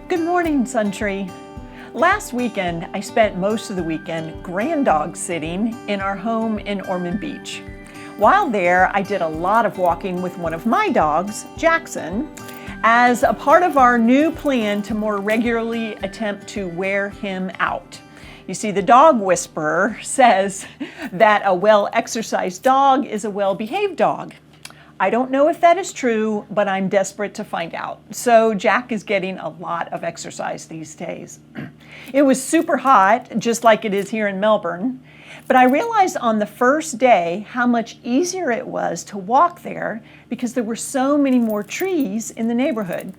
Good morning, Suntree. Last weekend, I spent most of the weekend grand dog sitting in our home in Ormond Beach. While there, I did a lot of walking with one of my dogs, Jackson, as a part of our new plan to more regularly attempt to wear him out. You see, the dog whisperer says that a well-exercised dog is a well-behaved dog. I don't know if that is true, but I'm desperate to find out. So Jack is getting a lot of exercise these days. It was super hot, just like it is here in Melbourne, but I realized on the first day how much easier it was to walk there because there were so many more trees in the neighborhood.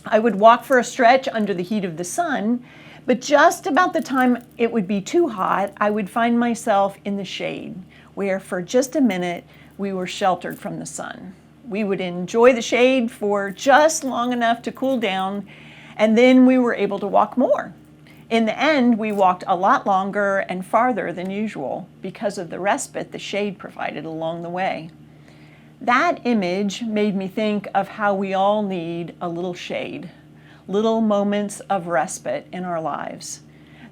I would walk for a stretch under the heat of the sun, but just about the time it would be too hot, I would find myself in the shade, where for just a minute, we were sheltered from the sun. We would enjoy the shade for just long enough to cool down, and then we were able to walk more. In the end, we walked a lot longer and farther than usual because of the respite the shade provided along the way. That image made me think of how we all need a little shade, little moments of respite in our lives.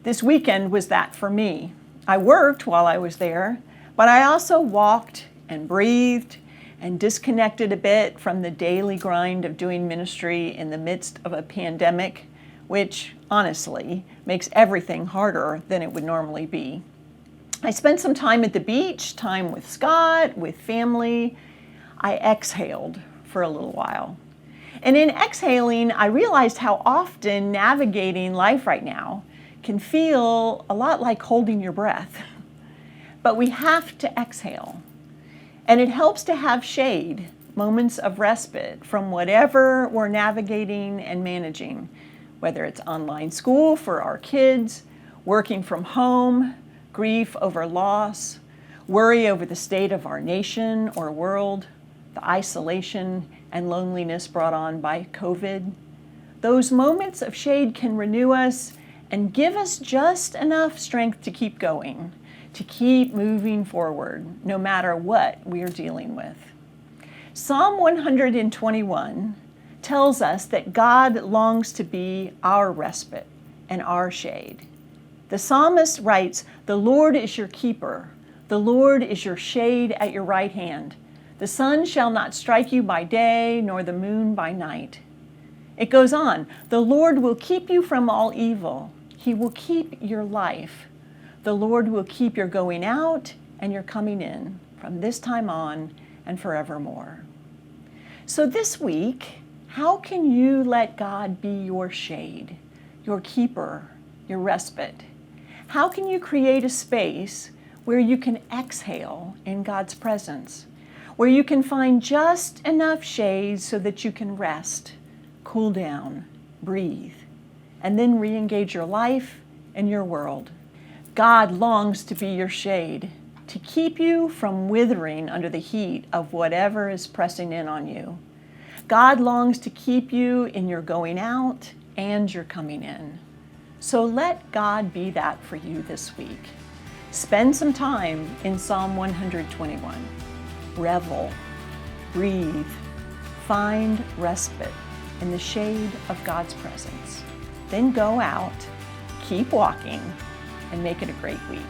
This weekend was that for me. I worked while I was there, but I also walked and breathed and disconnected a bit from the daily grind of doing ministry in the midst of a pandemic, which honestly makes everything harder than it would normally be. I spent some time at the beach, time with Scott, with family. I exhaled for a little while. And in exhaling, I realized how often navigating life right now can feel a lot like holding your breath. But we have to exhale. And it helps to have shade, moments of respite from whatever we're navigating and managing, whether it's online school for our kids, working from home, grief over loss, worry over the state of our nation or world, the isolation and loneliness brought on by COVID. Those moments of shade can renew us and give us just enough strength to keep going, to keep moving forward, no matter what we are dealing with. Psalm 121 tells us that God longs to be our respite and our shade. The psalmist writes, "The Lord is your keeper. The Lord is your shade at your right hand. The sun shall not strike you by day, nor the moon by night." It goes on, "The Lord will keep you from all evil. He will keep your life. The Lord will keep your going out and your coming in from this time on and forevermore." So this week, how can you let God be your shade, your keeper, your respite? How can you create a space where you can exhale in God's presence, where you can find just enough shade so that you can rest, cool down, breathe, and then re-engage your life and your world? God longs to be your shade, to keep you from withering under the heat of whatever is pressing in on you. God longs to keep you in your going out and your coming in. So let God be that for you this week. Spend some time in Psalm 121. Revel, breathe, find respite in the shade of God's presence. Then go out, keep walking, and make it a great week.